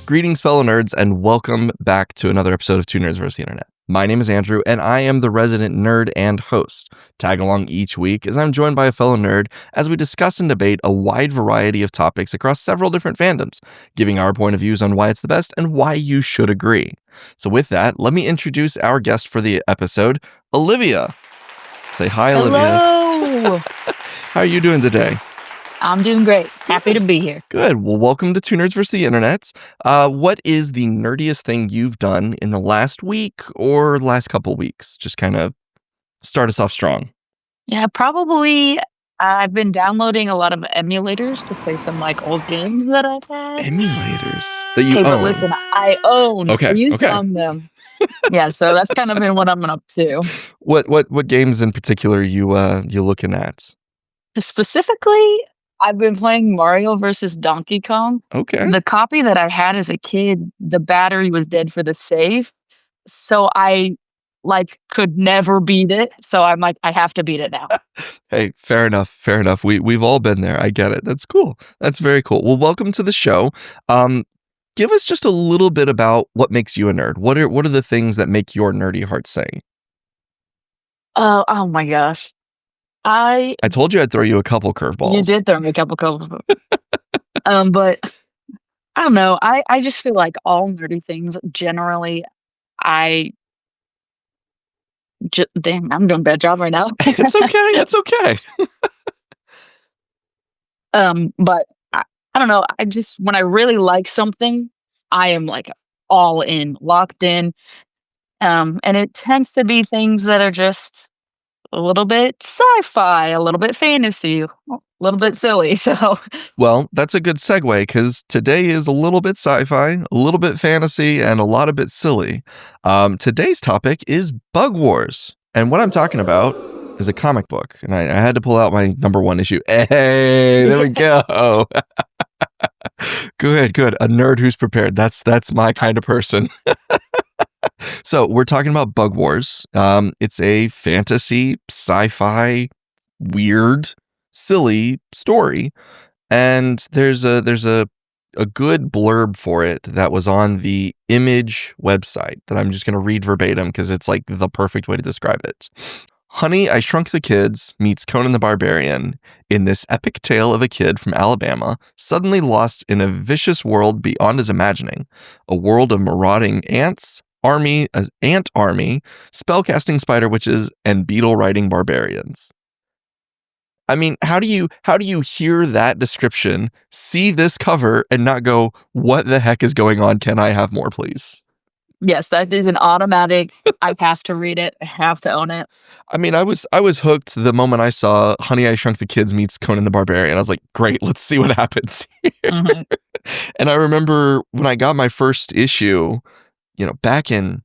Greetings, fellow nerds, and welcome back to another episode of Two Nerds vs. the Internet. My name is Andrew, and I am the resident nerd and host. Tag along each week as I'm joined by a fellow nerd as we discuss and debate a wide variety of topics across several different fandoms, giving our point of views on why it's the best and why you should agree. So with that, let me introduce our guest for the episode, Olivia. Say hi, Olivia. Hello. How are you doing today? I'm doing great. Happy to be here. Good. Well, welcome to Two Nerds vs. the Internet. What is the nerdiest thing you've done in the last week or last couple weeks? Just kind of start us off strong. Yeah, probably I've been downloading a lot of emulators to play some old games that I've had. Emulators that you Okay, own. but listen, I own. Okay, I used okay. to own them. Yeah, so that's kind of been what I'm up to. What games in particular you looking at? Specifically, I've been playing Mario versus Donkey Kong. Okay. The copy that I had as a kid, the battery was dead for the save. So I could never beat it. So I'm like, I have to beat it now. Hey, fair enough. We've all been there. I get it. That's cool. That's very cool. Well, welcome to the show. Give us just a little bit about what makes you a nerd. What are the things that make your nerdy heart sing? Oh my gosh. I told you I'd throw you a couple curveballs. You did throw me a couple curveballs. But I don't know. I just feel like all nerdy things generally, damn, I'm doing a bad job right now. It's okay. It's okay. But I don't know. When I really like something, I am all in, locked in. And it tends to be things that are just a little bit sci-fi, a little bit fantasy, a little bit silly. So, well, that's a good segue because today is a little bit sci-fi, a little bit fantasy, and a lot of bit silly. Today's topic is Bug Wars, and what I'm talking about is a comic book, and I had to pull out my #1 issue. Hey, there we go. Good. A nerd who's prepared. That's my kind of person. So we're talking about Bug Wars. It's a fantasy, sci-fi, weird, silly story, and there's a good blurb for it that was on the Image website that I'm just going to read verbatim because it's like the perfect way to describe it. Honey, I Shrunk the Kids meets Conan the Barbarian in this epic tale of a kid from Alabama suddenly lost in a vicious world beyond his imagining, a world of marauding ant army, spellcasting spider witches, and beetle riding barbarians. I mean, how do you hear that description, see this cover, and not go, what the heck is going on? Can I have more, please? yes, that is an automatic. I have to read it. I have to own it. I mean, I was hooked the moment I saw Honey, I Shrunk the Kids meets Conan the Barbarian. I was like, great, let's see what happens here. Mm-hmm. And I remember when I got my first issue, back in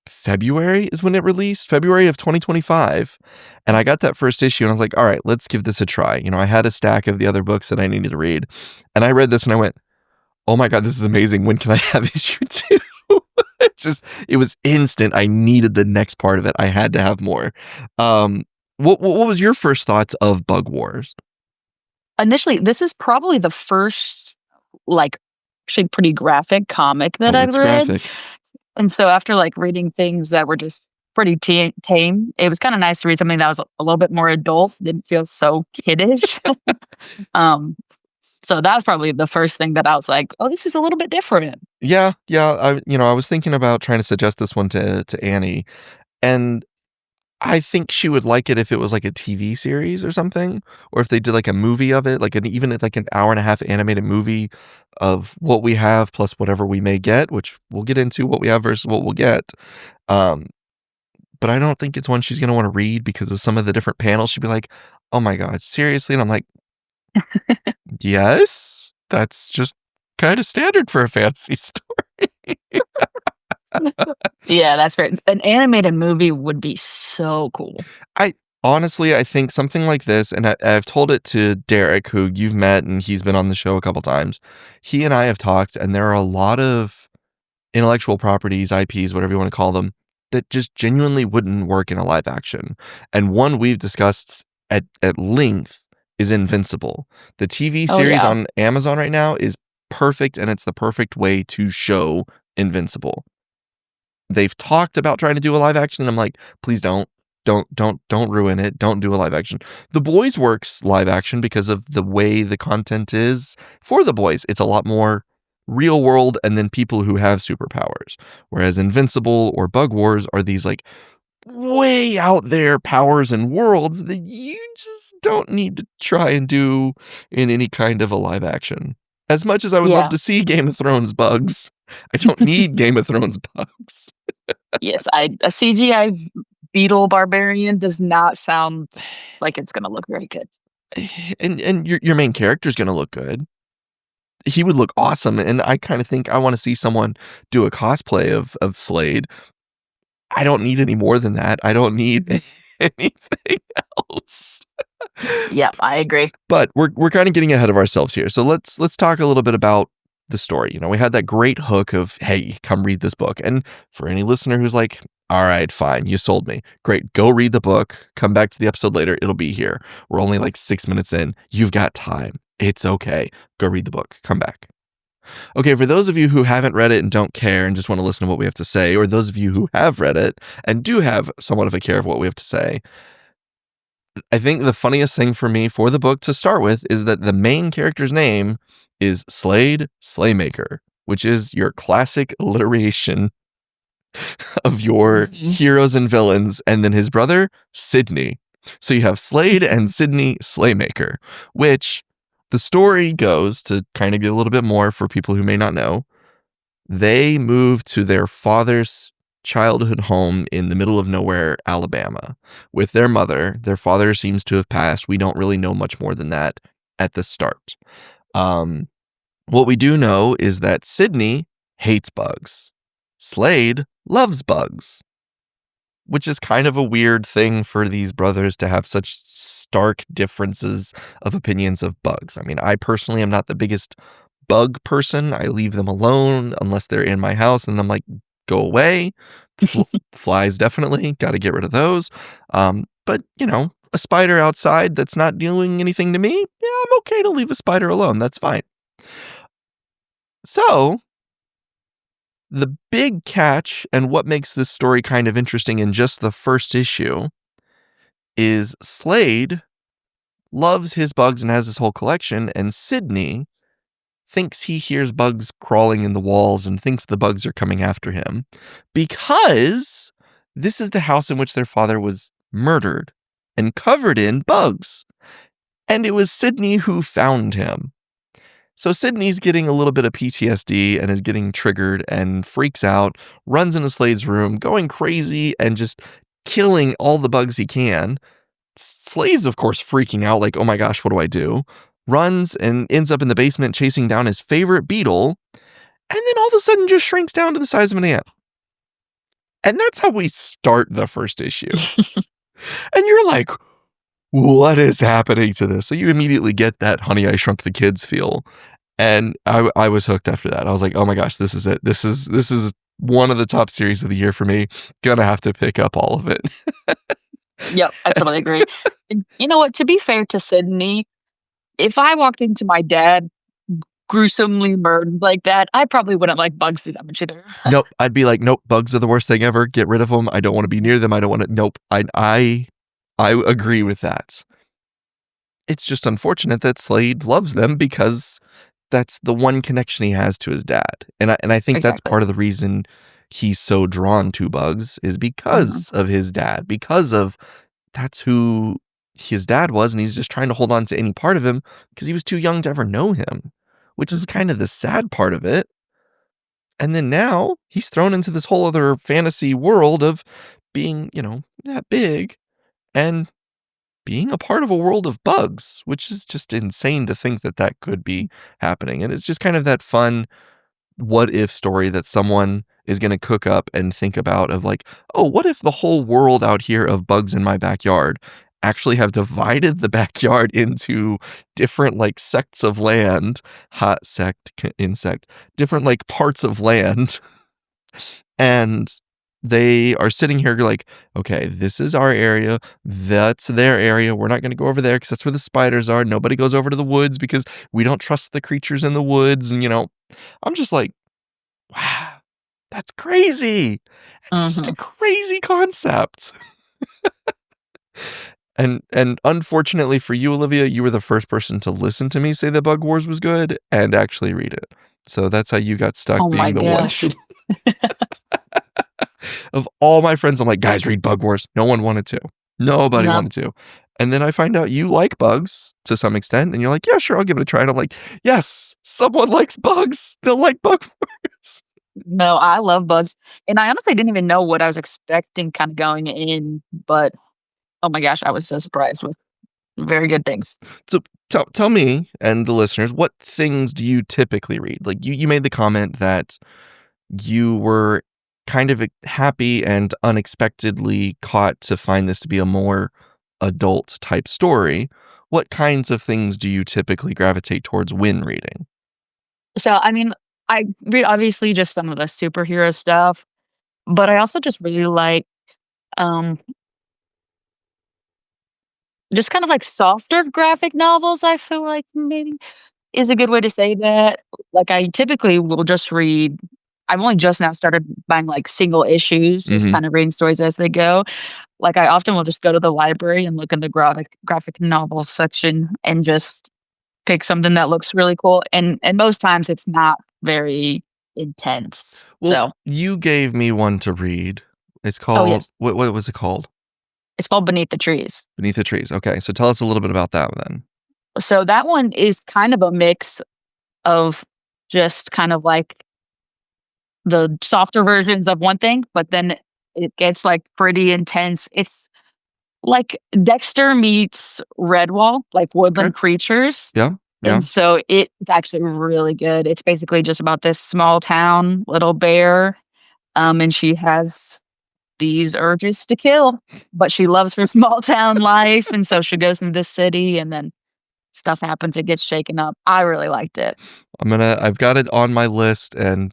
February is when it released, February of 2025. And I got that first issue and I was like, all right, let's give this a try. I had a stack of the other books that I needed to read. And I read this and I went, oh my God, this is amazing. When can I have issue 2? It was instant. I needed the next part of it. I had to have more. What was your first thoughts of Bug Wars? Initially, this is probably the first, actually pretty graphic comic that I've read. Graphic. And so after reading things that were just pretty tame, it was kind of nice to read something that was a little bit more adult, didn't feel so kiddish. So that was probably the first thing that I was like, oh, this is a little bit different. Yeah. I was thinking about trying to suggest this one to Annie, and I think she would like it if it was like a TV series or something, or if they did a movie of it, even an hour and a half animated movie of what we have plus whatever we may get, which we'll get into what we have versus what we'll get. But I don't think it's one she's going to want to read because of some of the different panels. She'd be like, oh my God, seriously? And I'm like, yes, that's just kind of standard for a fantasy story. Yeah, that's fair. An animated movie would be so cool. Honestly, I think something like this, and I've told it to Derek, who you've met, and he's been on the show a couple times. He and I have talked, and there are a lot of intellectual properties, IPs, whatever you want to call them, that just genuinely wouldn't work in a live action. And one we've discussed at length is Invincible. The TV series on Amazon right now is perfect, and it's the perfect way to show Invincible. They've talked about trying to do a live action, and I'm like, please don't. Don't ruin it. Don't do a live action. The Boys works live action because of the way the content is for The Boys. It's a lot more real world and then people who have superpowers. Whereas Invincible or Bug Wars are these like way out there powers and worlds that you just don't need to try and do in any kind of a live action. As much as I would love Yeah. to see Game of Thrones bugs, I don't need Game of Thrones bugs. Yes, a CGI beetle barbarian does not sound like it's gonna look very good. And your main character is gonna look good. He would look awesome, and I kinda think I wanna see someone do a cosplay of Slade. I don't need any more than that. I don't need anything else. Yep, I agree. But we're kinda getting ahead of ourselves here. So let's talk a little bit about the story. You know, we had that great hook of, "Hey, come read this book." And for any listener who's like, "All right, fine, you sold me. Great, go read the book. Come back to the episode later. It'll be here. We're only like 6 minutes in. You've got time. It's okay. Go read the book. Come back." Okay, for those of you who haven't read it and don't care and just want to listen to what we have to say, or those of you who have read it and do have somewhat of a care of what we have to say, I think the funniest thing for me for the book to start with is that the main character's name is Slade Slaymaker, which is your classic alliteration of your Mhm. heroes and villains, and then his brother, Sydney. So you have Slade and Sydney Slaymaker, which the story goes to kind of get a little bit more for people who may not know. They moved to their father's childhood home in the middle of nowhere, Alabama, with their mother. Their father seems to have passed. We don't really know much more than that at the start. Um, what we do know is that Sydney hates bugs. Slade loves bugs, which is kind of a weird thing for these brothers to have such stark differences of opinions of bugs. I mean, I personally am not the biggest bug person. I leave them alone unless they're in my house, and I'm like, go away. Flies, definitely. Got to get rid of those. But, you know, a spider outside that's not doing anything to me, yeah, I'm okay to leave a spider alone. That's fine. So, the big catch and what makes this story kind of interesting in just the first issue is Slade loves his bugs and has this whole collection, and Sydney thinks he hears bugs crawling in the walls and thinks the bugs are coming after him because this is the house in which their father was murdered and covered in bugs. And it was Sydney who found him. So Sydney's getting a little bit of PTSD and is getting triggered and freaks out, runs into Slade's room, going crazy and just killing all the bugs he can. Slade's, of course, freaking out, like, oh my gosh, what do I do? Runs and ends up in the basement chasing down his favorite beetle, and then all of a sudden just shrinks down to the size of an ant. And that's how we start the first issue. And you're like, what is happening to this? So you immediately get that Honey, I Shrunk the Kids feel. And I was hooked after that. I was like, oh my gosh, this is it. This is one of the top series of the year for me. Gonna have to pick up all of it. Yep, I totally agree. And you know what? To be fair to Sydney, if I walked into my dad gruesomely murdered like that, I probably wouldn't like bugs that much either. Nope. I'd be like, nope, bugs are the worst thing ever. Get rid of them. I don't want to be near them. I don't want to. Nope. I agree with that. It's just unfortunate that Slade loves them because that's the one connection he has to his dad. And I think that's Exactly. part of the reason he's so drawn to bugs is Mhm, because of his dad, because of that's who his dad was, and he's just trying to hold on to any part of him because he was too young to ever know him, which is mhm, kind of the sad part of it. And then now he's thrown into this whole other fantasy world of being, you know, that big and being a part of a world of bugs, which is just insane to think that that could be happening. And it's just kind of that fun what if story that someone is going to cook up and think about of like, oh, what if the whole world out here of bugs in my backyard actually have divided the backyard into different like sects of land, hot sect, insect, different like parts of land and they are sitting here like, okay, this is our area, that's their area. We're not going to go over there because that's where the spiders are. Nobody goes over to the woods because we don't trust the creatures in the woods. And I'm just like, wow, that's crazy. It's just a Mhm. crazy concept. And unfortunately for you, Olivia, you were the first person to listen to me say that Bug Wars was good and actually read it. So that's how you got stuck Oh my being the one gosh. who, of all my friends, I'm like, guys, read Bug Wars. No one wanted to. Nobody No. wanted to. And then I find out you like bugs to some extent, and you're like, yeah, sure, I'll give it a try. And I'm like, yes, someone likes bugs. They'll like Bug Wars. No, I love bugs, and I honestly didn't even know what I was expecting kinda going in, but, oh my gosh, I was so surprised with very good things. So tell me and the listeners, what things do you typically read? Like you made the comment that you were kind of happy and unexpectedly caught to find this to be a more adult type story. What kinds of things do you typically gravitate towards when reading? So, I mean, I read obviously just some of the superhero stuff, but I also just really like, um, just kind of like softer graphic novels, I feel like maybe is a good way to say that. Like, I typically will just read I've only just now started buying, like, single issues, just Mhm. kind of reading stories as they go. Like, I often will just go to the library and look in the graphic novel section and just pick something that looks really cool, and most times it's not very intense. Well, So you gave me one to read. It's oh, called yes. what was it called? It's called Beneath the Trees. Beneath the Trees. Okay, so tell us a little bit about that then. So that one is kind of a mix of just kind of like the softer versions of one thing, but then it gets, like, pretty intense. It's like Dexter meets Redwall, like Okay. Woodland Creatures, Yeah. Yeah. and so it's actually really good. It's basically just about this small town little bear, and she has these urges to kill, but she loves her small town life, and so she goes into this city, and then stuff happens, it gets shaken up. I really liked it. I've got it on my list, and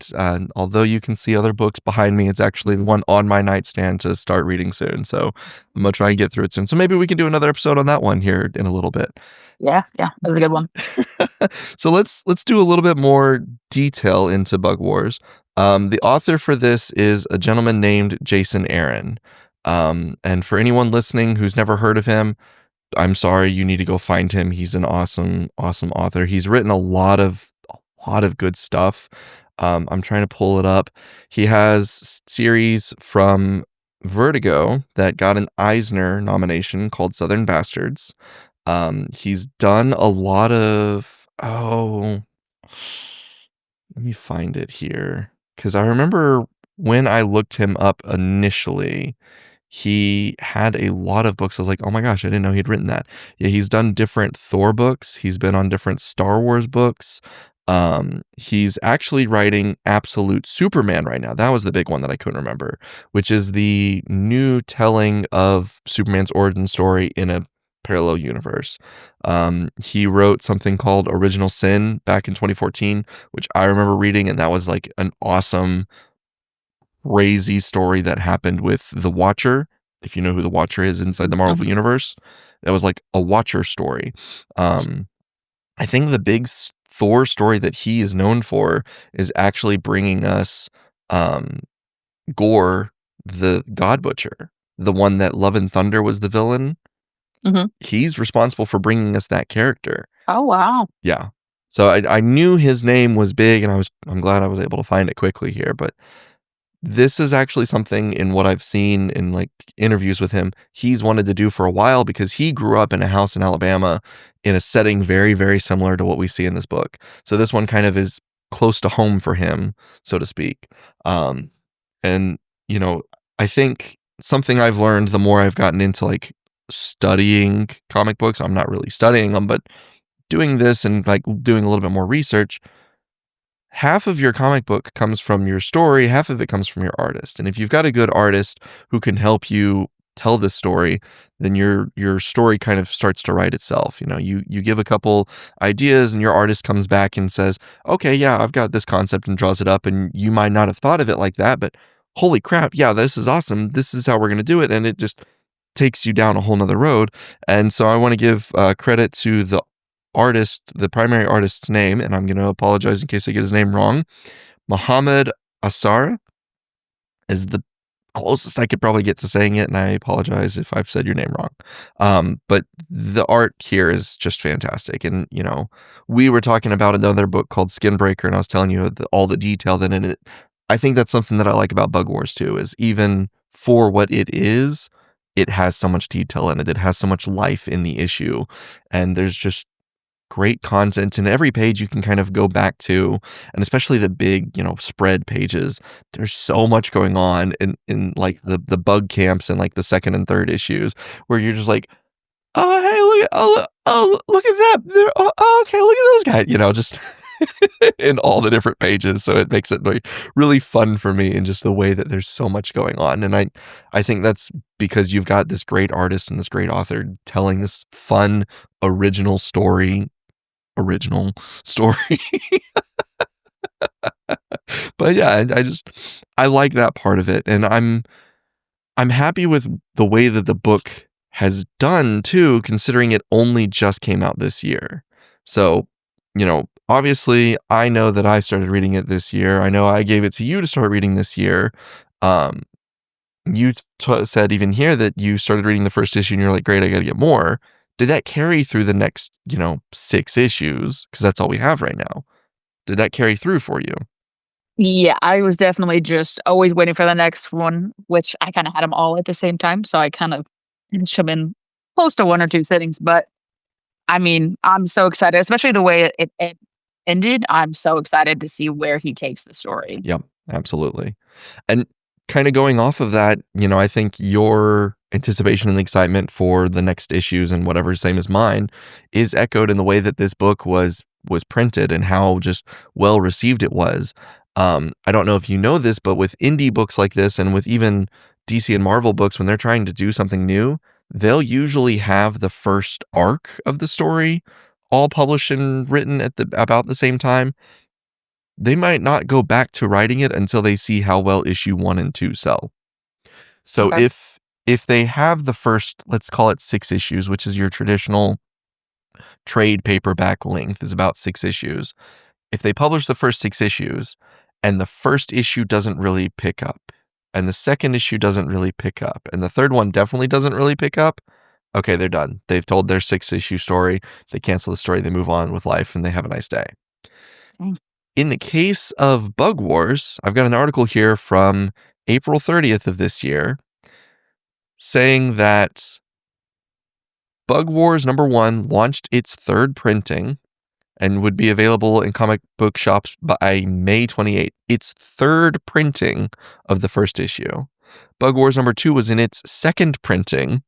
although you can see other books behind me, it's actually the one on my nightstand to start reading soon. So I'm gonna try and get through it soon. So maybe we can do another episode on that one here in a little bit. Yeah, yeah, that was a good one. So let's do a little bit more detail into Bug Wars. The author for this is a gentleman named Jason Aaron. And for anyone listening who's never heard of him, I'm sorry, you need to go find him. He's an awesome, awesome author. He's written a lot of good stuff. I'm trying to pull it up. He has series from Vertigo that got an Eisner nomination called Southern Bastards. He's done a lot of let me find it here because I remember when I looked him up initially, he had a lot of books. I was like, "Oh my gosh, I didn't know he'd written that." Yeah, he's done different Thor books. He's been on different Star Wars books. He's actually writing Absolute Superman right now. That was the big one that I couldn't remember, which is the new telling of Superman's origin story in a parallel universe. He wrote something called Original Sin back in 2014, which I remember reading, and that was like an awesome crazy story that happened with the Watcher. If you know who the Watcher is inside the Marvel Mhm, universe, that was like a Watcher story. I think the big Thor story that he is known for is actually bringing us um, Gore, the God Butcher, the one that Love and Thunder was the villain. mhm. He's responsible for bringing us that character. Oh, wow. Yeah. So I knew his name was big, and I'm glad I was able to find it quickly here. But this is actually something in what I've seen in, like, interviews with him, he's wanted to do for a while because he grew up in a house in Alabama in a setting very, very similar to what we see in this book. So this one kind of is close to home for him, so to speak. Um, and, you know, I think something I've learned the more I've gotten into, like, studying comic books, I'm not really studying them, but doing this and, like, doing a little bit more research, half of your comic book comes from your story, half of it comes from your artist. And if you've got a good artist who can help you tell this story, then your story kind of starts to write itself. You give a couple ideas and your artist comes back and says, "Okay, yeah, I've got this concept," and draws it up, and you might not have thought of it like that, but holy crap, yeah, this is awesome. This is how we're going to do it. And it just takes you down a whole nother road. And so I want to give credit to the artist, the primary artist's name, and I'm going to apologize in case I get his name wrong. Muhammad Asara is the closest I could probably get to saying it, and I apologize if I've said your name wrong. But the art here is just fantastic. And, we were talking about another book called Skinbreaker, and I was telling you all the detail that in it. I think that's something that I like about Bug Wars too, is even for what it is, it has so much detail in it. It has so much life in the issue, and there's just great content, and every page you can kind of go back to, and especially the big, spread pages. There's so much going on in like the bug camps and like the second and third issues where you're just like, oh hey, look at that. Okay, look at those guys, just in all the different pages. So it makes it like really fun for me in just the way that there's so much going on. And I think that's because you've got this great artist and this great author telling this fun original story. But yeah, I like that part of it, and I'm happy with the way that the book has done too, considering it only just came out this year. So, obviously I know that I started reading it this year. I know I gave it to you to start reading this year. Um, you said even here that you started reading the first issue and you're like, great, I got to get more. Did that carry through the next, 6 issues? Because that's all we have right now. Did that carry through for you? Yeah, I was definitely just always waiting for the next one, which I kinda had them all at the same time, so I kind of finished 'em in close to 1 or 2 sittings, but, I mean, I'm so excited, especially the way it ended. I'm so excited to see where he takes the story. Yep, absolutely. And kinda going off of that, I think your anticipation and excitement for the next issues and whatever, same as mine, is echoed in the way that this book was printed and how just well received it was. I don't know if you know this, but with indie books like this and with even DC and Marvel books, when they're trying to do something new, they'll usually have the first arc of the story all published and written at about the same time. They might not go back to writing it until they see how well issue 1 and 2 sell. So Okay. if they have the first, let's call it 6 issues, which is your traditional trade paperback length, is about 6 issues. If they publish the first 6 issues and the first issue doesn't really pick up, and the second issue doesn't really pick up, and the third one definitely doesn't really pick up, okay, they're done. They've told their 6-issue story. They cancel the story, they move on with life, and they have a nice day. Mm. In the case of Bug Wars, I've got an article here from April 30th of this year saying that Bug Wars #1 launched its third printing and would be available in comic book shops by May 28th. Its third printing of the first issue. Bug Wars #2 was in its second printing.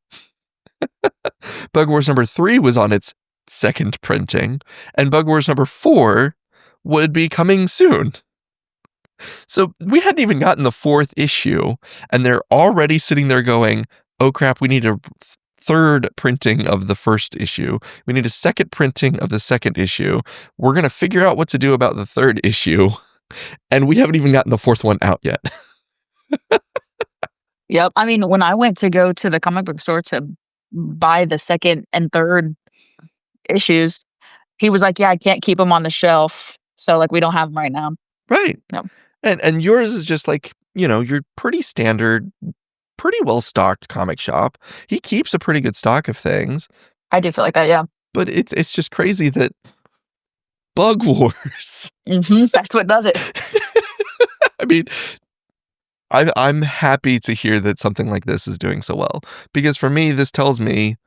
Bug Wars #3 was on its second printing. And Bug Wars #4 would be coming soon. So we hadn't even gotten the fourth issue, and they're already sitting there going, oh crap, we need a third printing of the first issue. We need a second printing of the second issue. We're going to figure out what to do about the third issue. And we haven't even gotten the fourth one out yet. Yep. I mean, when I went to go to the comic book store to buy the 2nd and 3rd issues, he was like, "Yeah, I can't keep them on the shelf, so, like, we don't have them right now." Right. Yep. And yours is just like, your pretty standard, pretty well stocked comic shop. He keeps a pretty good stock of things, I do feel like that, yeah. but it's just crazy that Bug Wars. Mhm, that's what does it. I mean, I'm happy to hear that something like this is doing so well, because for me, this tells me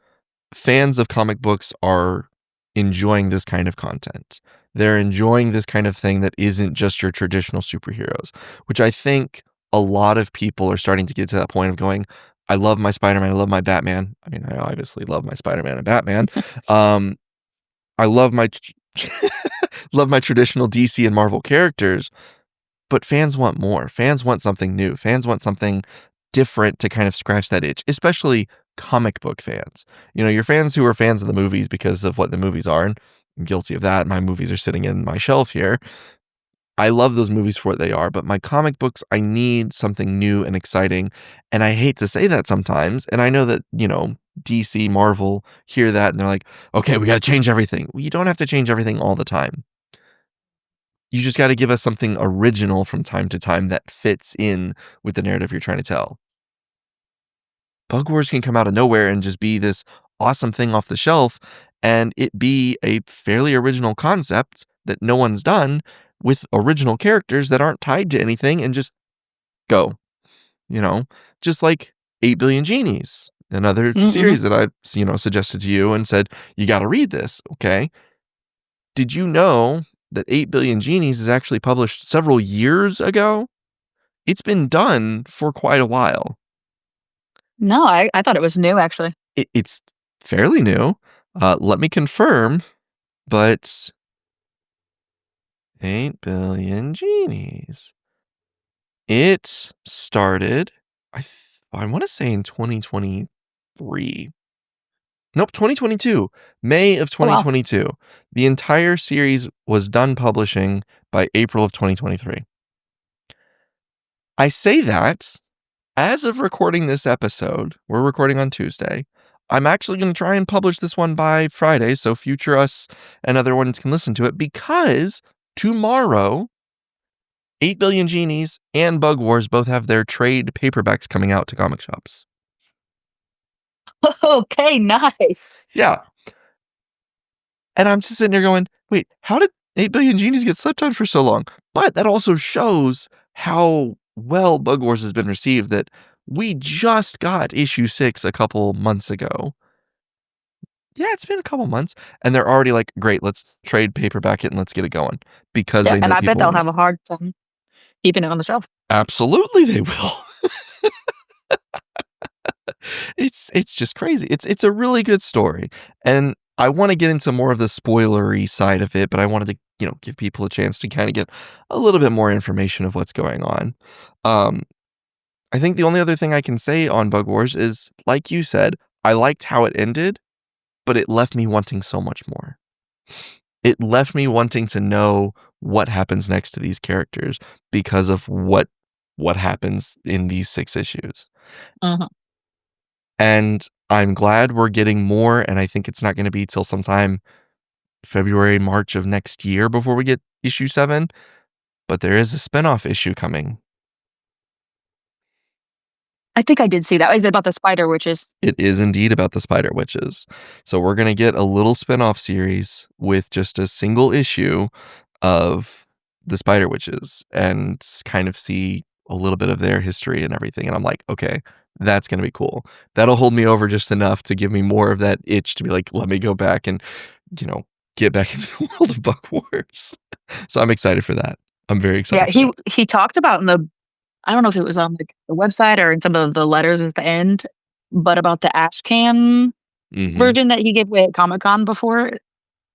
fans of comic books are enjoying this kind of content. They're enjoying this kind of thing that isn't just your traditional superheroes, which I think a lot of people are starting to get to that point of going, I love my Spider-Man, I love my Batman. I mean, I obviously love my Spider-Man and Batman. Um, I love my love my traditional DC and Marvel characters, but fans want more. Fans want something new. Fans want something different to kind of scratch that itch, especially comic book fans. Your fans who are fans of the movies because of what the movies are, and I'm guilty of that. My movies are sitting in my shelf here. I love those movies for what they are, but my comic books, I need something new and exciting, and I hate to say that sometimes, and I know that, DC, Marvel hear that and they're like, "Okay, we gotta change everything." Well, you don't have to change everything all the time. You just gotta give us something original from time to time that fits in with the narrative you're trying to tell. Bug Wars can come out of nowhere and just be this awesome thing off the shelf, and it be a fairly original concept that no one's done with original characters that aren't tied to anything and just go, you know? Just like 8 Billion Genies, another Mhm. series that I, suggested to you and said, "You gotta read this." Okay. Did you know that 8 Billion Genies is actually published several years ago? It's been done for quite a while. No, I thought it was new, actually. It's fairly new. Let me confirm, but 8 Billion Genies. It started, I wanna say in 2023. Nope, 2022. May of Oh, wow. 2022. The entire series was done publishing by April of 2023. I say that as of recording this episode, we're recording on Tuesday. I'm actually gonna try and publish this one by Friday so future us and other ones can listen to it because tomorrow 8 Billion Genies and Bug Wars both have their trade paperbacks coming out to comic shops. Okay, nice. Yeah, and I'm just sitting there going, "Wait, how did 8 Billion Genies get slept on for so long?" But that also shows how well Bug Wars has been received that we just got issue 6 a couple months ago. Yeah, it's been a couple months, and they're already like, "Great, let's trade paperback it and let's get it going," because Yeah, they and know I bet people they'll want it. have a hard time keeping it on the shelf. Absolutely, they will. It's just crazy. It's a really good story, and I wanna get into more of the spoilery side of it, but I wanted to, give people a chance to kinda get a little bit more information of what's going on. Um, I think the only other thing I can say on Bug Wars is, like you said, I liked how it ended, but it left me wanting so much more. It left me wanting to know what happens next to these characters because of what happens in these 6 issues. Mhm. And I'm glad we're getting more, and I think it's not gonna be till sometime February, March of next year before we get issue 7, but there is a spinoff issue coming. I think I did see that. Is it about the spider witches? It is indeed about the Spider Witches. So we're gonna get a little spinoff series with just a single issue of the Spider Witches and kind of see a little bit of their history and everything, and I'm like, "Okay, that's gonna be cool." That'll hold me over just enough to give me more of that itch to be like, "Let me go back and, you know, get back into the world of Buck Wars." So I'm excited for that. I'm very Yeah, excited for he that. he talked about in the I don't know if it was on, like, the website or in some of the letters at the end, but about the ash can Mhm. version that he gave away at Comic-Con before,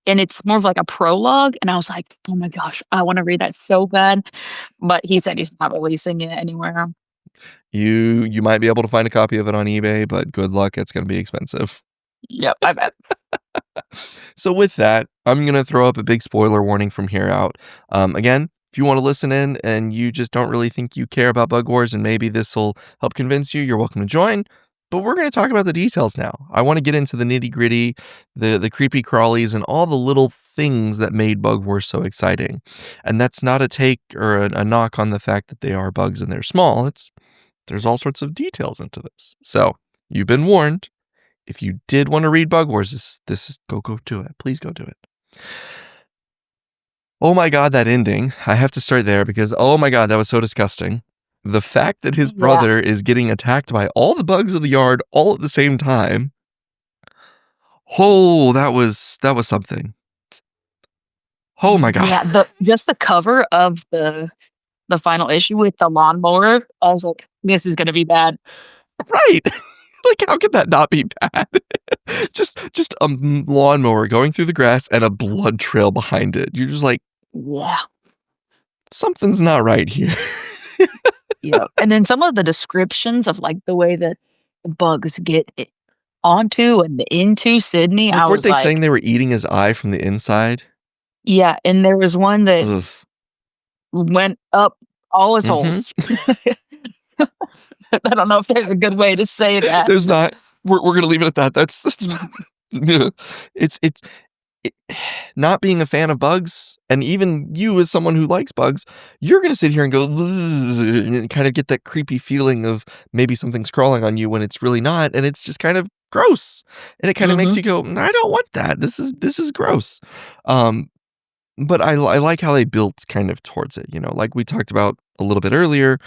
and it's more of like a prologue, and I was like, "Oh my gosh, I wanna read that so bad," but he said he's not releasing it anywhere. You might be able to find a copy of it on eBay, but good luck, it's gonna be expensive. Yep, I bet. So with that, I'm gonna throw up a big spoiler warning from here out. Again, if you want to listen in and you just don't really think you care about Bug Wars and maybe this will help convince you, you're welcome to join. But we're gonna talk about the details now. I want to get into the nitty gritty, the creepy crawlies, and all the little things that made Bug Wars so exciting. And that's not a take or a knock on the fact that they are bugs and they're small. There's all sorts of details into this. So you've been warned. If you did want to read Bug Wars, this is go do it. Please go do it. Oh my god, that ending. I have to start there because oh my god, that was so disgusting. The fact that his Yeah, brother is getting attacked by all the bugs of the yard all at the same time. Oh, that was something. Oh my god. yeah, the just the cover of the final issue with the lawnmower, I was like, "This is gonna be bad." Right. Like how could that not be bad? Just a lawnmower going through the grass and a blood trail behind it. You're just like Yeah, something's not right here. yeah, and then some of the descriptions of, like, the way that the bugs get onto and into Sydney, Like I weren't was they saying like, they were eating his eye from the inside? yeah, and there was one that Ugh. went up all his Mhm. holes. I don't know if there's a good way to say that. There's not. We're gonna leave it at that. That's Mhm. yeah. It's it not being a fan of bugs, and even you as someone who likes bugs, you're gonna sit here and go, and kind of get that creepy feeling of maybe something's crawling on you when it's really not, and it's just kind of gross, and it kinda makes Mhm. you go, "I don't want that. This is gross." Um, but I like how they built kind of towards it, like we talked about a little bit earlier,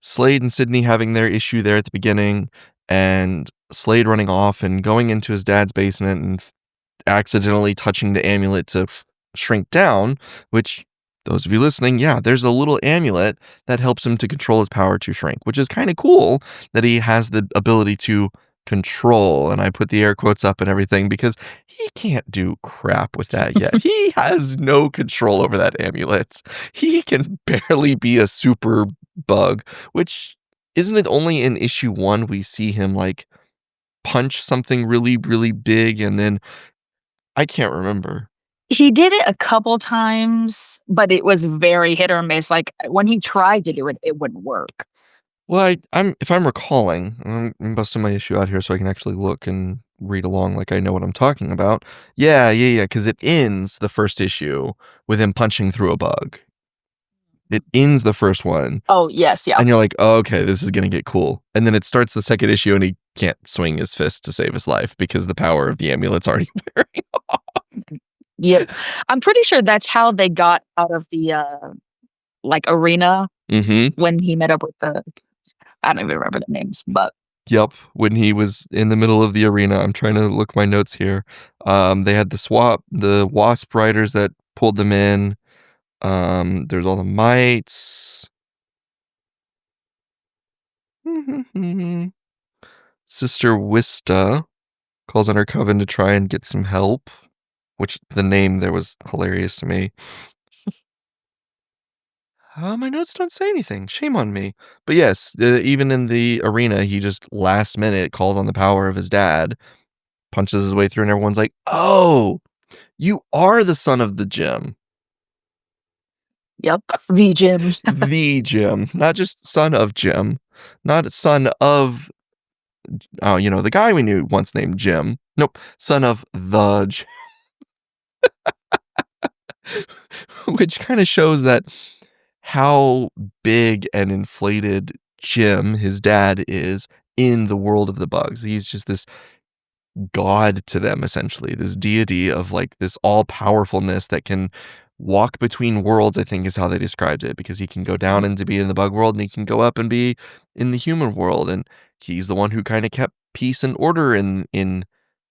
Slade and Sydney having their issue there at the beginning, and Slade running off and going into his dad's basement and accidentally touching the amulet to shrink down, which those of you listening, yeah, there's a little amulet that helps him to control his power to shrink, which is kind of cool that he has the ability to control. And I put the air quotes up and everything because he can't do crap with that yet. He has no control over that amulet. He can barely be a super bug, which isn't it only in issue 1 we see him like punch something really, really big and then I can't remember. He did it a couple times, but it was very hit or miss. Like, when he tried to do it, it wouldn't work. Well, I'm if I'm recalling, I'm busting my issue out here so I can actually look and read along like I know what I'm talking about. Yeah, because it ends the first issue with him punching through a bug. It ends the first one, Oh, yes, yeah. and you're like, "Oh, okay, this is gonna get cool." And then it starts the second issue, and he can't swing his fist to save his life because the power of the amulet's already wearing off. Yep. I'm pretty sure that's how they got out of the, like, arena Mhm. when he met up with the I don't even remember the names, but Yep, when he was in the middle of the arena, I'm trying to look my notes here. They had the Wasp riders that pulled them in. There's all the mites. Sister Wista calls on her coven to try and get some help, which the name there was hilarious to me. My notes don't say anything. Shame on me. But yes, even in the arena, he just last minute calls on the power of his dad, punches his way through, and everyone's like, "Oh, you are the son of the gym." yep, the gyms. The Jim, not just son of Jim, not son of, oh, the guy we knew once named Jim. Nope, son of the Jim, which kind of shows that how big and inflated Jim, his dad, is in the world of the bugs. He's just this god to them, essentially, this deity of like this all powerfulness that can walk between worlds, I think is how they described it, because he can go down and to be in the bug world and he can go up and be in the human world. And he's the one who kind of kept peace and order in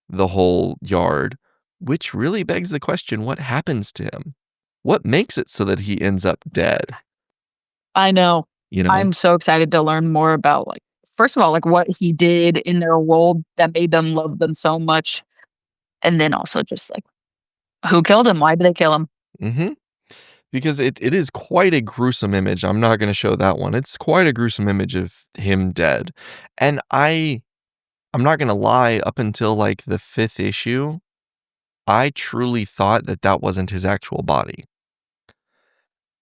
the whole yard, which really begs the question, what happens to him? What makes it so that he ends up dead? I know. You know? I'm so excited to learn more about, like, first of all, like, what he did in their world that made them love them so much, and then also just, like, who killed him? Why did they kill him? hmm Because it is quite a gruesome image. I'm not gonna show that one. It's quite a gruesome image of him dead. And I'm not gonna lie, up until, like, the 5th issue, I truly thought that that wasn't his actual body.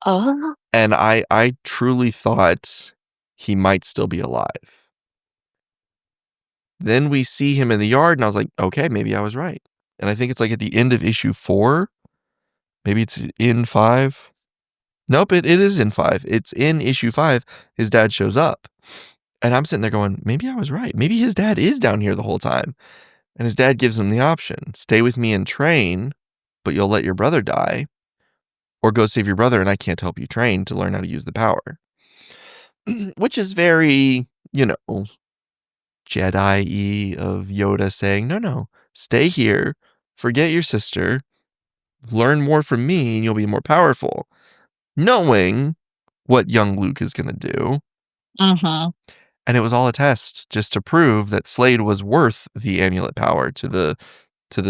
Oh. And I truly thought he might still be alive. Then we see him in the yard, and I was like, "Okay, maybe I was right." And I think it's, like, at the end of issue 4, maybe it's in 5. Nope, it is in 5. It's in issue 5, his dad shows up. And I'm sitting there going, "Maybe I was right. Maybe his dad is down here the whole time." And his dad gives him the option, "Stay with me and train, but you'll let your brother die, or go save your brother and I can't help you train to learn how to use the power." Which is very, Jedi-y of Yoda saying, "No, no, stay here, forget your sister, learn more from me and you'll be more powerful." Knowing what young Luke is gonna do. Mhm. And it was all a test just to prove that Slade was worth the amulet power to the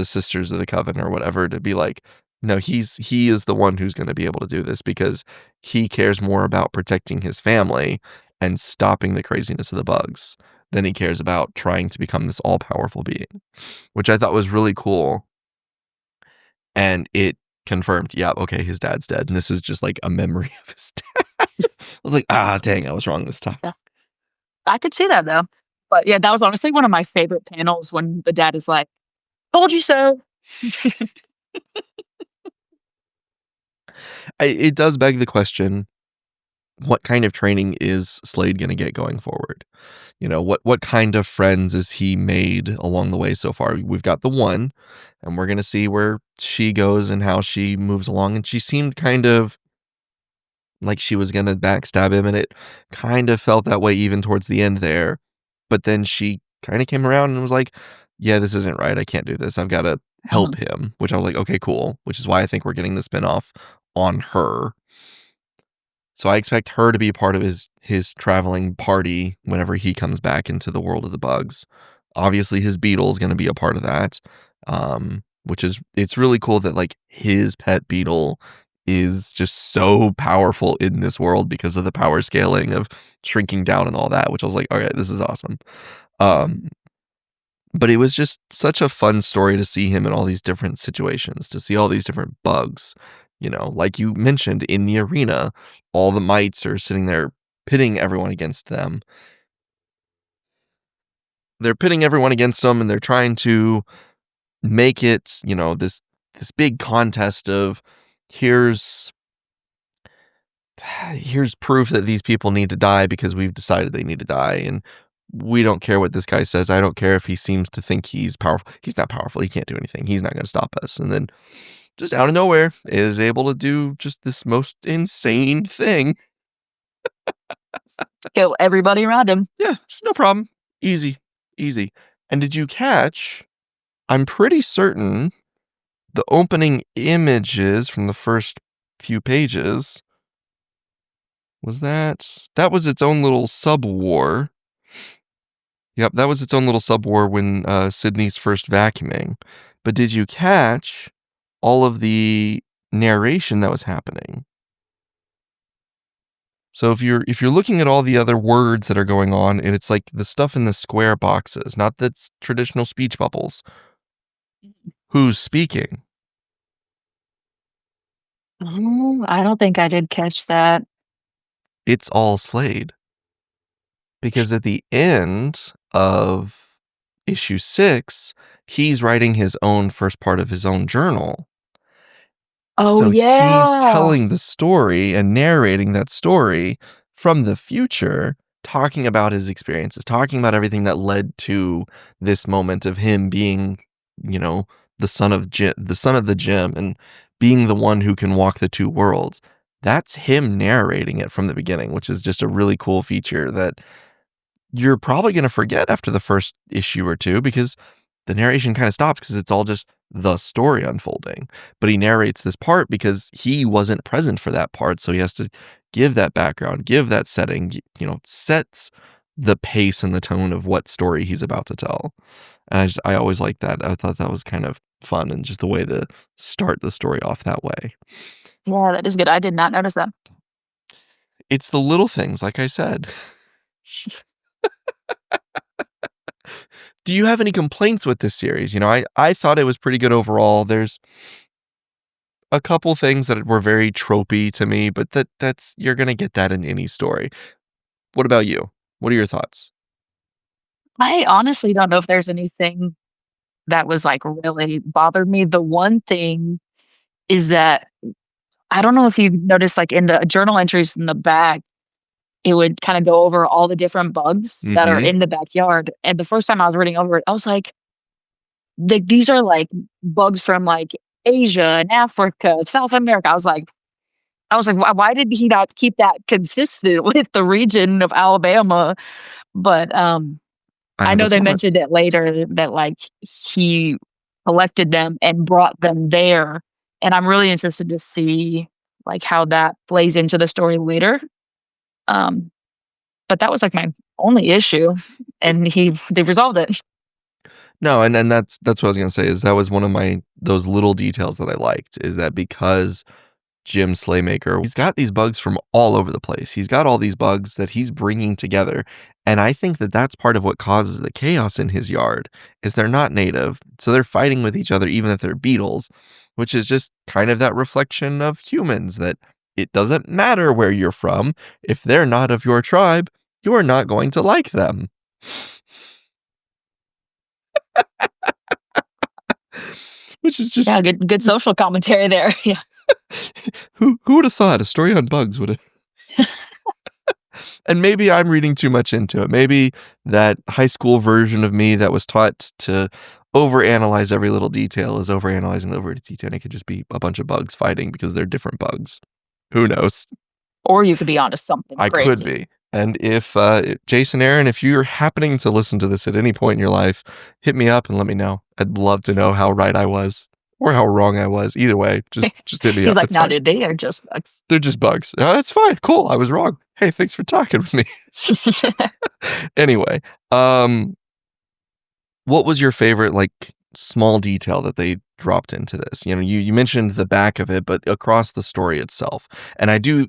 Sisters of the Coven or whatever, to be like, "No, he is the one who's gonna be able to do this because he cares more about protecting his family and stopping the craziness of the bugs than he cares about trying to become this all-powerful being," which I thought was really cool. And confirmed. Yeah, okay, his dad's dead, and this is just like a memory of his dad. I was like, ah, dang, I was wrong this time. Yeah, I could see that though. But yeah, that was honestly one of my favorite panels when the dad is like, "Told you so." It does beg the question: what kind of training is Slade going to get going forward? You know, what kind of friends has he made along the way so far? We've got the one, and we're going to see where she goes and how she moves along. And she seemed kind of like she was going to backstab him, and it kind of felt that way even towards the end there. But then she kind of came around and was like, yeah, this isn't right. I can't do this. I've got to help Mhm, him, which I was like, okay, cool. Which is why I think we're getting the spinoff on her. So I expect her to be a part of his traveling party whenever he comes back into the world of the bugs. Obviously, his beetle is going to be a part of that, which is it's really cool that like his pet beetle is just so powerful in this world because of the power scaling of shrinking down and all that. Which I was like, all right, this is awesome. mhm. Um, but it was just such a fun story to see him in all these different situations, to see all these different bugs. You know, like you mentioned in the arena, all the mites are sitting there pitting everyone against them. They're pitting everyone against them and they're trying to make it, you know, this big contest of here's here's proof that these people need to die because we've decided they need to die and we don't care what this guy says. I don't care if he seems to think he's powerful. He's not powerful. He can't do anything. He's not going to stop us. And then just out of nowhere is able to do just this most insane thing. Kill everybody around him. Yeah, just no problem. Easy. Easy. And did you catch? I'm pretty certain the opening images from the first few pages was that was its own little sub war. Yep, that was its own little sub war when Sydney's first vacuuming. But did you catch all of the narration that was happening? So if you're looking at all the other words that are going on, and it's like the stuff in the square boxes, not the traditional speech bubbles. Who's speaking? Oh, I don't think I did catch that. It's all Slade. Because at the end of issue 6, he's writing his own first part of his own journal. Oh, So he's yeah. telling the story and narrating that story from the future, talking about his experiences, talking about everything that led to this moment of him being, you know, the son of the gym and being the one who can walk the two worlds. That's him narrating it from the beginning, which is just a really cool feature that you're probably going to forget after the first issue or two because the narration kind of stops because it's all just the story unfolding. But he narrates this part because he wasn't present for that part. So he has to give that background, give that setting, you know, sets the pace and the tone of what story he's about to tell. And I always liked that. I thought that was kind of fun and just the way to start the story off that way. Yeah, that is good. I did not notice that. It's the little things, like I said. Do you have any complaints with this series? You know, I thought it was pretty good overall. There's a couple things that were very tropey to me, but that's you're gonna get that in any story. What about you? What are your thoughts? I honestly don't know if there's anything that was, like, really bothered me. The one thing is that I don't know if you noticed, like, in the journal entries in the back, it would kinda go over all the different bugs that are Mhm. in the backyard, and the first time I was reading over it, I was like, these are, like, bugs from, like, Asia and Africa, South America. I was like, Why did he not keep that consistent with the region of Alabama?" But, I I have a know they thought. mentioned it later that, like, he collected them and brought them there, and I'm really interested to see, like, how that plays into the story later. Um, but that was, like, my only issue, and they resolved it. No, and that's what I was gonna say is that was one of my those little details that I liked is that because Jim Slaymaker. He's got these bugs from all over the place. He's got all these bugs that he's bringing together. And I think that that's part of what causes the chaos in his yard is they're not native. So they're fighting with each other, even if they're beetles, which is just kind of that reflection of humans that it doesn't matter where you're from. If they're not of your tribe, you are not going to like them. Which is just Yeah, good social commentary there. Yeah. who would have thought a story on bugs would have. And maybe I'm reading too much into it. Maybe that high school version of me that was taught to overanalyze every little detail is overanalyzing the every detail. And it could just be a bunch of bugs fighting because they're different bugs. Who knows? Or you could be onto something I could crazy. be. And if Jason Aaron, if you're happening to listen to this at any point in your life, hit me up and let me know. I'd love to know how right I was or how wrong I was. Either way, just hit me He's up. like, It's "No, fine. dude, they are just bugs." They're just bugs. That's fine. Cool. I was wrong. Hey, thanks for talking with me. Anyway, what was your favorite like small detail that they dropped into this? You know, you mentioned the back of it, but across the story itself. And I do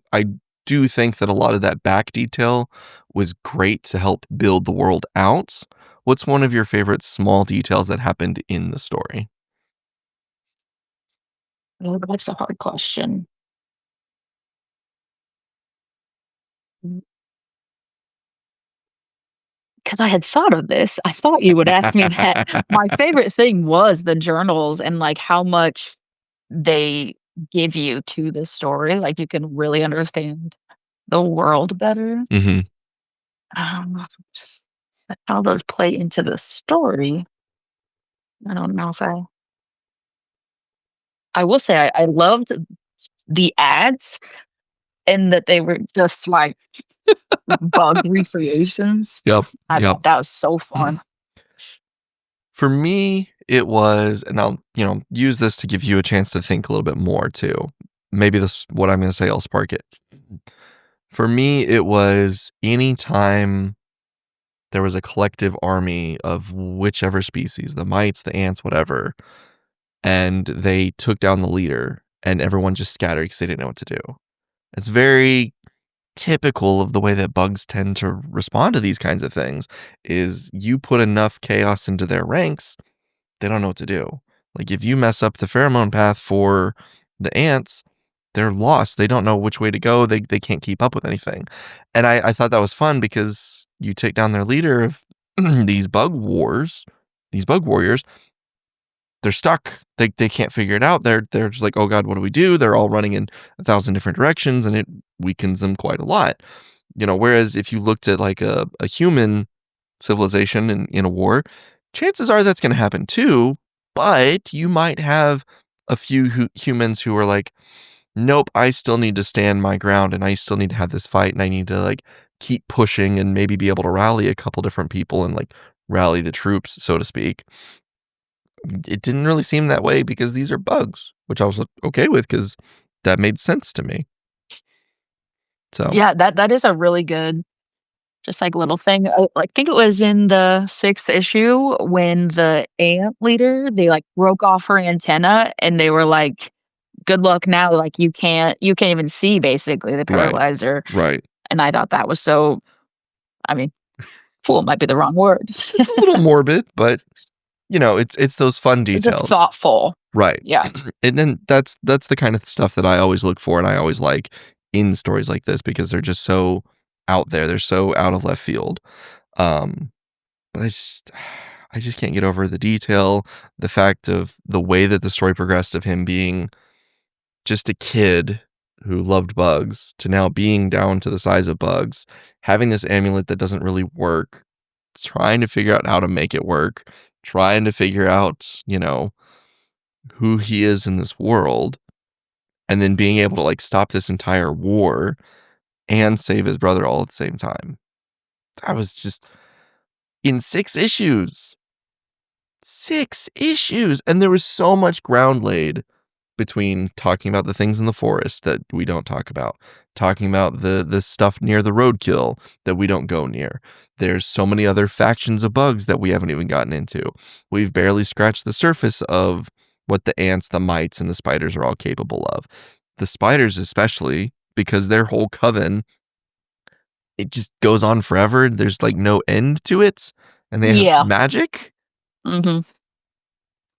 think that a lot of that back detail was great to help build the world out. What's one of your favorite small details that happened in the story? Oh, that's a hard question. Because I had thought of this. I thought you would ask me that. My favorite thing was the journals and, like, how much they give you to the story, like, you can really understand the world better. Hmm. Um, how those play into the story, I don't know if I will say I loved the ads and that they were just, like, bug recreations. Yep. I Yep. thought that was so fun. For me, it was, and I'll, use this to give you a chance to think a little bit more too. Maybe this, what I'm going to say, will spark it. For me, it was anytime there was a collective army of whichever species, the mites, the ants, whatever, and they took down the leader and everyone just scattered because they didn't know what to do. It's very typical of the way that bugs tend to respond to these kinds of things is you put enough chaos into their ranks, they don't know what to do. Like if you mess up the pheromone path for the ants, they're lost. They don't know which way to go. They can't keep up with anything. And I thought that was fun because you take down their leader of these bug wars, these bug warriors, they're stuck. They can't figure it out. They're just like, oh God, what do we do? They're all running in 1,000 different directions and it weakens them quite a lot. Whereas if you looked at like a human civilization in a war, chances are that's going to happen too. But you might have a few humans who are like, nope, I still need to stand my ground and I still need to have this fight and I need to like keep pushing and maybe be able to rally a couple different people and like rally the troops, so to speak. It didn't really seem that way because these are bugs, which I was like, okay with because that made sense to me. So, Yeah, that is a really good, just, like, little thing. I think it was in the 6th issue when the ant leader, they, like, broke off her antenna, and they were like, "Good luck now, like, you can't even see," basically, they right, paralyzed her, right. and I thought that was so, I mean, cool might be the wrong word. It's a little morbid, but it's those fun It's just details. thoughtful. Right. Yeah. And then that's the kind of stuff that I always look for and I always like in stories like this because they're just so out there. They're so out of left field. Um, but I just can't get over the detail, the fact of the way that the story progressed of him being just a kid who loved bugs to now being down to the size of bugs, having this amulet that doesn't really work, trying to figure out how to make it work, trying to figure out, who he is in this world, and then being able to like stop this entire war and save his brother all at the same time. That was just in 6 issues. 6 issues. And there was so much ground laid between talking about the things in the forest that we don't talk about, talking about the stuff near the roadkill that we don't go near. There's so many other factions of bugs that we haven't even gotten into. We've barely scratched the surface of what the ants, the mites, and the spiders are all capable of. the spiders especially, because their whole coven, it just goes on forever. There's like no end to it, and they have Yeah. magic. Mhm.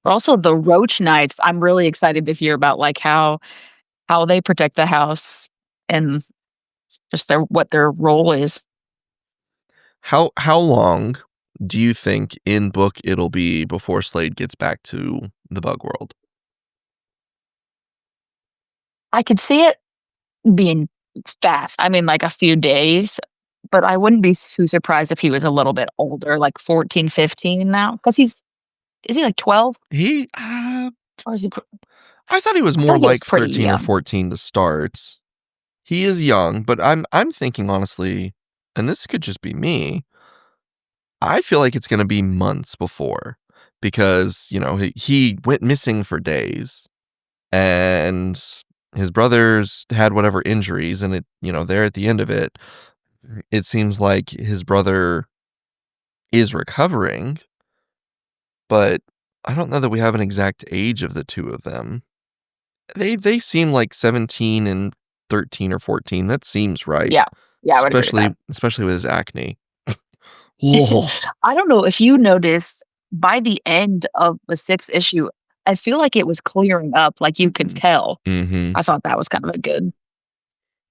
Also, the roach knights, I'm really excited to hear about, like, how they protect the house and just their role is. How long do you think in book it'll be before Slade gets back to the bug world? I could see it being fast. I mean, like, a few days, but I wouldn't be too surprised if he was a little bit older, like 14, 15 now, because he's is he, like, 12? He Or is he pr I thought he was I feel more like he was like pretty 13 or young. 14 to start. He is young, but I'm thinking honestly, and this could just be me, I feel like it's gonna be months before because, he went missing for days and his brothers had whatever injuries and there at the end of it, it seems like his brother is recovering, but I don't know that we have an exact age of the two of them. They seem like 17 and 13 or 14. That seems right, Yeah. Yeah, I would agree with that. especially with his acne. Oh. I don't know if you noticed, by the end of the 6th issue, I feel like it was clearing up, like, you could tell. Mhm. I thought that was kind of a good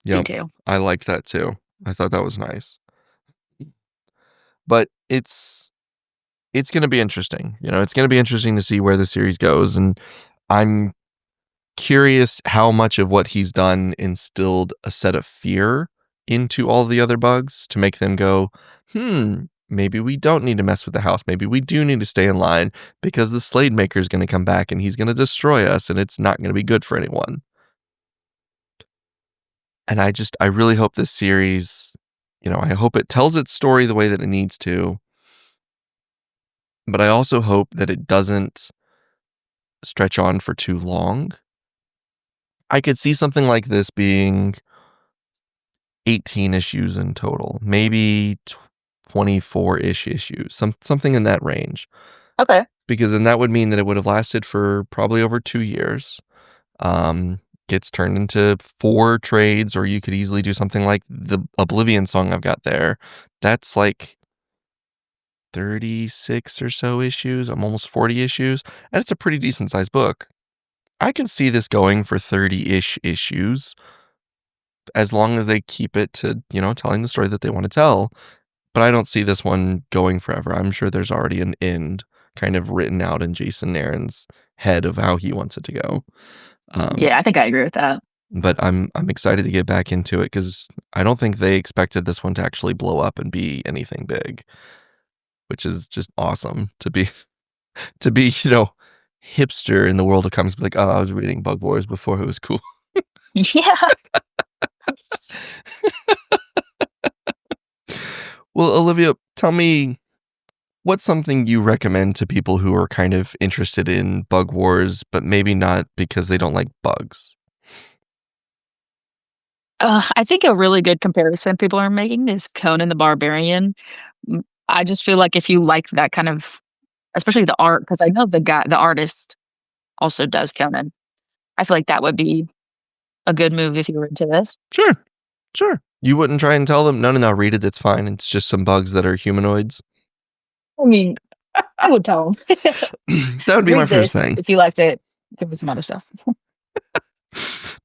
Yep. detail. I liked that too. I thought that was nice. But it's gonna be interesting. It's gonna be interesting to see where the series goes, and I'm curious how much of what he's done instilled a set of fear into all the other bugs to make them go, maybe we don't need to mess with the house. Maybe we do need to stay in line because the Slade Maker is going to come back and he's going to destroy us and it's not going to be good for anyone. And I really hope this series, I hope it tells its story the way that it needs to, but I also hope that it doesn't stretch on for too long. I could see something like this being 18 issues in total, maybe 24-ish issues, something in that range. Okay. Because then that would mean that it would have lasted for probably over 2 years. Um, Gets turned into 4 trades, or you could easily do something like the Oblivion song I've got there. That's like 36 or so issues, almost 40 issues, and it's a pretty decent sized book. I can see this going for 30-ish issues as long as they keep it to, telling the story that they want to tell. But I don't see this one going forever. I'm sure there's already an end kind of written out in Jason Aaron's head of how he wants it to go. Um, Yeah, I think I agree with that. but I'm excited to get back into it because I don't think they expected this one to actually blow up and be anything big, which is just awesome to be hipster in the world of comics. Be like, oh, I was reading Bug Wars before it was cool. Yeah. Well, Olivia, tell me, what's something you recommend to people who are kind of interested in Bug Wars, but maybe not because they don't like bugs? I think a really good comparison people are making is Conan the Barbarian. I just feel like if you like that kind of, especially the art, because I know the artist also does Conan. I feel like that would be a good move if you were into this. Sure, sure. You wouldn't try and tell them, no, no, no, read it. It's fine. It's just some bugs that are humanoids. I mean, I would tell them, That would be my read first this. thing. If you liked it, give me some other stuff.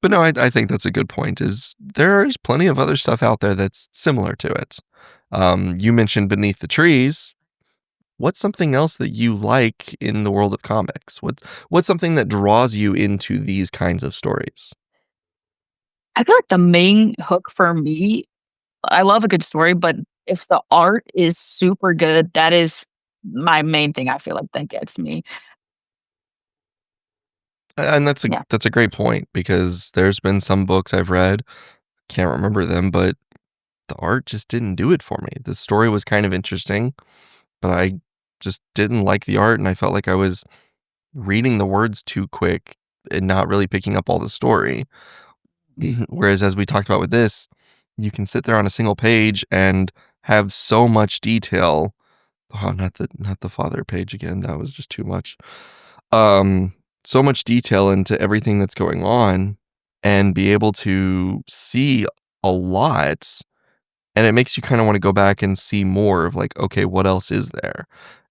But no, I think that's a good point. Is there's plenty of other stuff out there that's similar to it. You mentioned Beneath the Trees. What's something else that you like in the world of comics? What's something that draws you into these kinds of stories? I feel like the main hook for me, I love a good story, but if the art is super good, that is my main thing I feel like that gets me. And that's a Yeah. that's a great point because there's been some books I've read, can't remember them, but the art just didn't do it for me. The story was kind of interesting, but I just didn't like the art and I felt like I was reading the words too quick and not really picking up all the story. Whereas as we talked about with this, you can sit there on a single page and have so much detail. Oh, not the father page again. That was just too much. Um, so much detail into everything that's going on and be able to see a lot, and it makes you kind of want to go back and see more of like, okay, what else is there?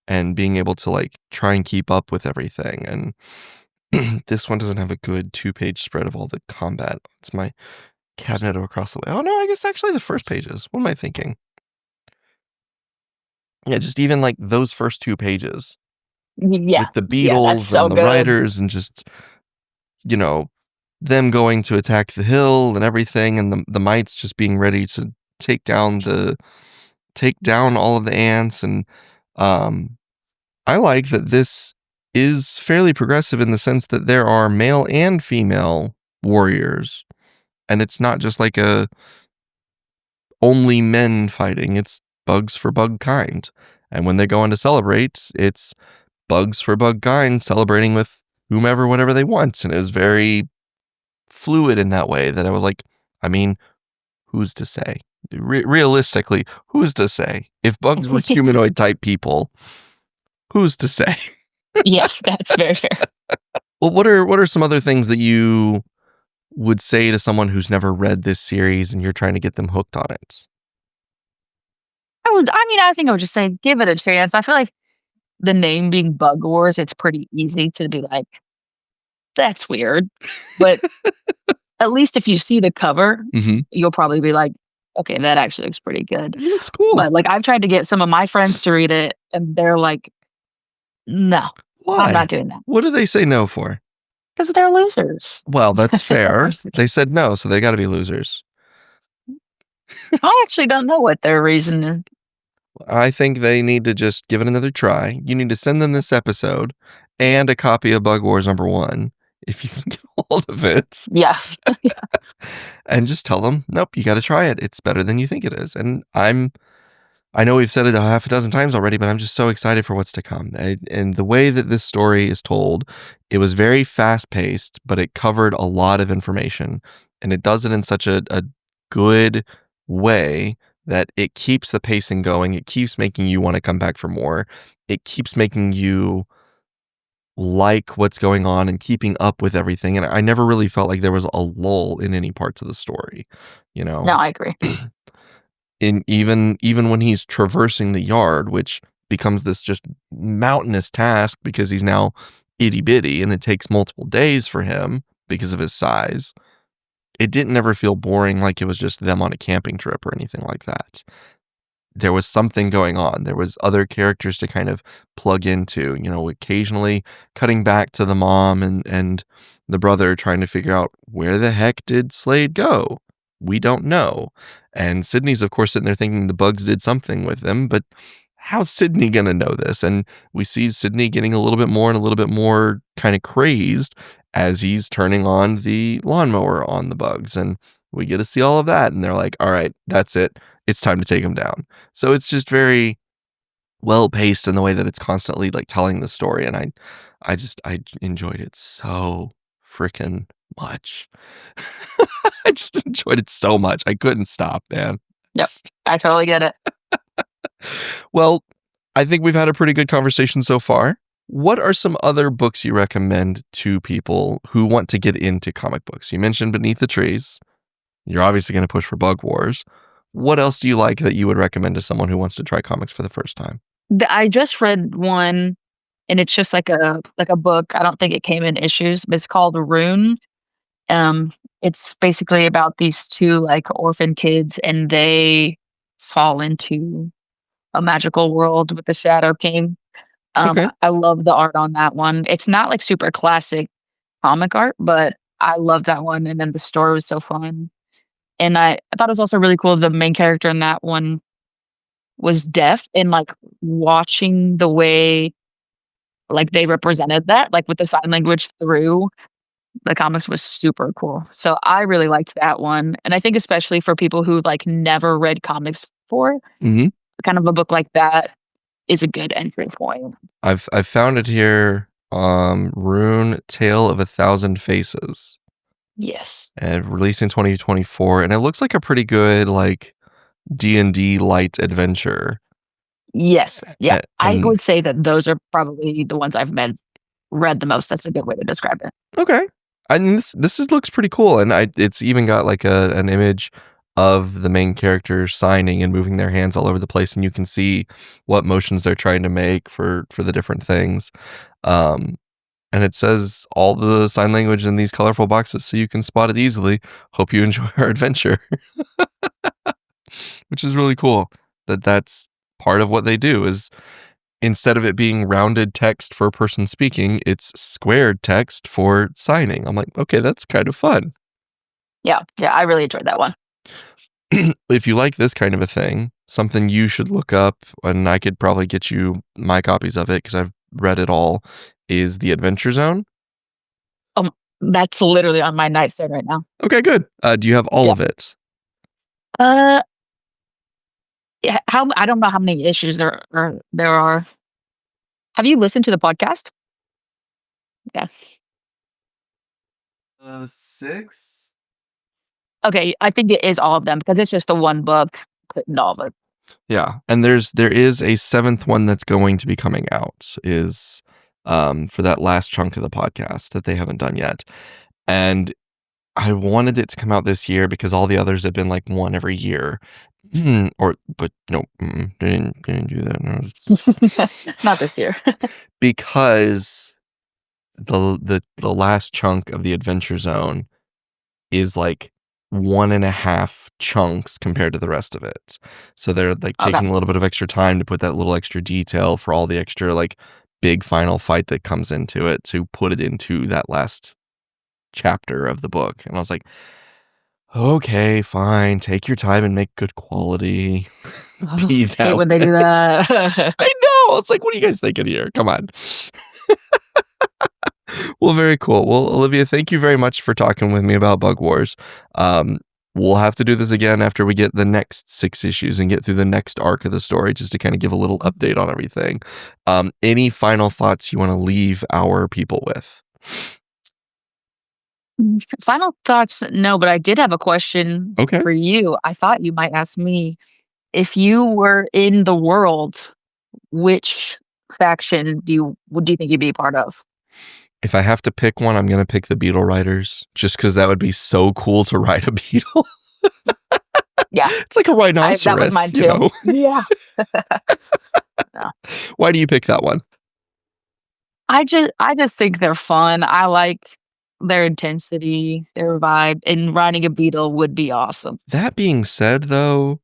And being able to like try and keep up with everything. And this one doesn't have a good 2-page spread of all the combat. It's my cabinet across the way. Oh no, I guess actually the first pages. What am I thinking? Yeah, just even like those first 2 pages Yeah. with the Yeah, that's beetles so and the good. riders and just, you know, them going to attack the hill and everything, and the mites just being ready to take down the take down all of the ants. And um I like that this is fairly progressive in the sense that there are male and female warriors, and it's not just like a only men fighting, it's bugs for bug kind. And when they go on to celebrate, it's bugs for bug kind celebrating with whomever, whenever they want. And it was very fluid in that way that I was like, I mean, who's to say? Realistically, who's to say? If bugs were humanoid type people, who's to say? Yeah, that's very fair. Well, what are some other things that you would say to someone who's never read this series and you're trying to get them hooked on it? I think I would just say give it a chance. I feel like the name being Bug Wars, it's pretty easy to be like, "That's weird." But at least if you see the cover, Mhm. you'll probably be like, "Okay, that actually looks pretty good." It looks cool. But, like, I've tried to get some of my friends to read it, and they're like, "No, I'm Why? not doing that What do they say no for? because 'cause they're losers." Well, that's I'm fair. just kidding. They said no, so they gotta be losers. I actually don't know what their reason is. I think they need to just give it another try. You need to send them this episode and a copy of Bug Wars #1 if you can get a hold of it, Yeah. and just tell them, "Nope, you gotta try it. It's better than you think it is." And I know we've said it a half a dozen times already, but I'm just so excited for what's to come. And the way that this story is told, it was very fast paced, but it covered a lot of information. And it does it in such a good way that it keeps the pacing going. It keeps making you want to come back for more. It keeps making you like what's going on and keeping up with everything. And I never really felt like there was a lull in any parts of the story, you No, know? I agree. In even when he's traversing the yard, which becomes this just mountainous task because he's now itty bitty and it takes multiple days for him because of his size. It didn't ever feel boring like it was just them on a camping trip or anything like that. There was something going on. There was other characters to kind of plug into, occasionally cutting back to the mom and the brother trying to figure out where the heck did Slade go? We don't know. And Sydney's of course sitting there thinking the bugs did something with them, but how's Sydney gonna know this? And we see Sydney getting a little bit more and a little bit more kind of crazed as he's turning on the lawnmower on the bugs. And we get to see all of that. And they're like, all right, that's it. It's time to take him down. So it's just very well paced in the way that it's constantly like telling the story, and I enjoyed it so freaking much. I just enjoyed it so much. I couldn't stop, man. Yep. I totally get it. Well, I think we've had a pretty good conversation so far. What are some other books you recommend to people who want to get into comic books? You mentioned Beneath the Trees. You're obviously going to push for Bug Wars. What else do you like that you would recommend to someone who wants to try comics for the first time? I just read one, and it's just like a book. I don't think it came in issues, but it's called Rune. Um, it's basically about these 2, like, orphan kids, and they fall into a magical world with the Shadow King. Okay. I love the art on that one. It's not, like, super classic comic art, but I love that one, and then the story was so fun. And I thought it was also really cool the main character in that one was deaf, and, like, watching the way, like, they represented that, like, with the sign language through the comics was super cool. So I really liked that one, and I think especially for people who, like, never read comics before, Mhm. kind of a book like that is a good entry point. I've found it here. Rune Tale of a Thousand Faces, Yes. and released in 2024, and it looks like a pretty good like D&D light adventure. Yes. Yeah. I And would say that those are probably the ones I've read the most. That's a good way to describe it. okay, And looks pretty cool, and it's even got like an image of the main characters signing and moving their hands all over the place, and you can see what motions they're trying to make for the different things. Um, and it says all the sign language in these colorful boxes, so you can spot it easily. Hope you enjoy our adventure, which is really cool. That's part of what they do is instead of it being rounded text for a person speaking, it's squared text for signing. I'm like, okay, that's kind of fun. Yeah, I really enjoyed that one. If you like this kind of a thing, something you should look up, and I could probably get you my copies of it because I've read it all, is The Adventure Zone. That's literally on my nightstand right now. Okay, good. Do you have all Yeah. of it? Uh, yeah, how I don't know how many issues there are. Have you listened to the podcast? Yeah. 6? Okay, I think it is all of them because it's just the one book, couldn't all of it. Yeah, and there is a 7th one that's going to be coming out, is for that last chunk of the podcast that they haven't done yet. And I wanted it to come out this year because all the others have been like one every year. But no, didn't do that. No. Not this year. Because the last chunk of the Adventure Zone is like 1.5 chunks compared to the rest of it. So they're like Okay. taking a little bit of extra time to put that little extra detail for all the extra like big final fight that comes into it to put it into that last chapter of the book. And I was like, okay, fine, take your time and make good quality. Be Hate that when they way. do that. I know. It's like, what are you guys thinking here? Come on. Well, very cool. Well, Olivia, thank you very much for talking with me about Bug Wars. Um, we'll have to do this again after we get the next 6 issues and get through the next arc of the story, just to kind of give a little update on everything. Any final thoughts you want to leave our people with? Final thoughts, no, but I did have a question Okay. for you. I thought you might ask me if you were in the world, which faction do you think you'd be a part of? If I have to pick one, I'm going to pick the Beetle Riders, just because that would be so cool to ride a beetle. Yeah, It's like a that was rhinoceros, mine too. Yeah. No. Why do you pick that one? I just think they're fun. I like their intensity, their vibe, and riding a beetle would be awesome. That being said, though,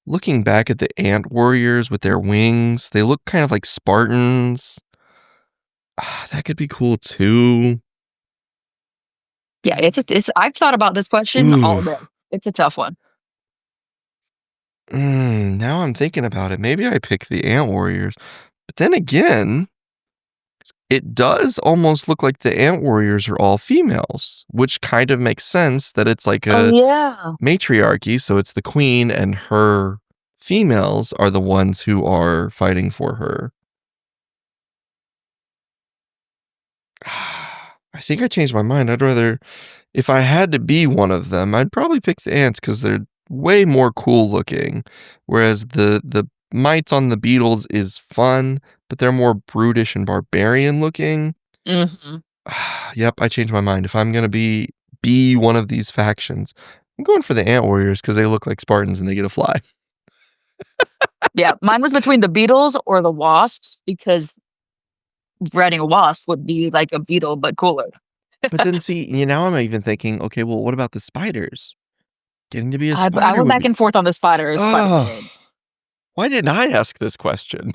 looking back at the ant warriors with their wings, they look kind of like Spartans. That could be cool too. Yeah, it's I've thought about this question Ooh. all day. It's a tough one. Now I'm thinking about it. Maybe I pick the ant warriors. But then again, it does almost look like the ant warriors are all females, which kind of makes sense that it's like Oh, a yeah. matriarchy. So it's the queen and her females are the ones who are fighting for her. I think I changed my mind. If I had to be one of them, I'd probably pick the ants because they're way more cool looking. Whereas the mites on the beetles is fun, but they're more brutish and barbarian looking. Mhm. Yep, I changed my mind. If I'm gonna be one of these factions, I'm going for the ant warriors because they look like Spartans and they get to fly. Yeah, mine was between the beetles or the wasps because riding a wasp would be like a beetle, but cooler. But then see, now I'm even thinking, okay, well, what about the spiders? Getting to be a I spider went would back be. and forth on the spiders quite a Oh, bit. why didn't I ask this question?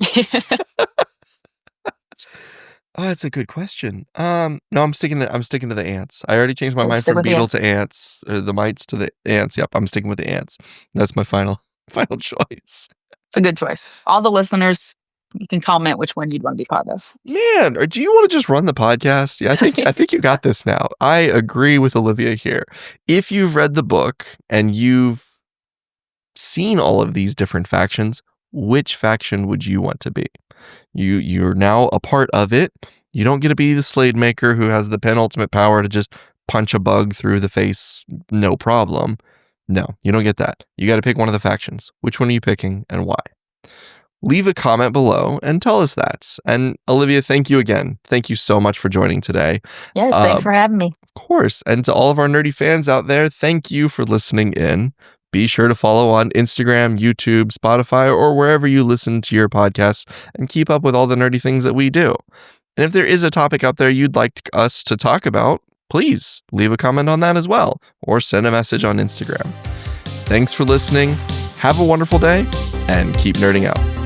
Oh, that's a good question. No, I'm sticking to the ants. I already changed my We'll mind stick from with the beetle ants. to ants, or the mites to the ants. Yep, I'm sticking with the ants. That's my final final choice. It's a good choice. All the listeners, you can comment which one you'd wanna be part of. Man, or do you want to just run the podcast? Yeah, I think you got this now. I agree with Olivia here. If you've read the book and you've seen all of these different factions, which faction would you want to be? You're now a part of it. You don't get to be the Slade Maker who has the penultimate power to just punch a bug through the face, no problem. No, you don't get that. You got to pick one of the factions. Which one are you picking and why? Leave a comment below and tell us that. And Olivia, thank you again. Thank you so much for joining today. Yes, thanks Um, for having me. Of course. And to all of our nerdy fans out there, thank you for listening in. Be sure to follow on Instagram, YouTube, Spotify, or wherever you listen to your podcasts and keep up with all the nerdy things that we do. And if there is a topic out there you'd like us to talk about, please leave a comment on that as well, or send a message on Instagram. Thanks for listening. Have a wonderful day, and keep nerding out.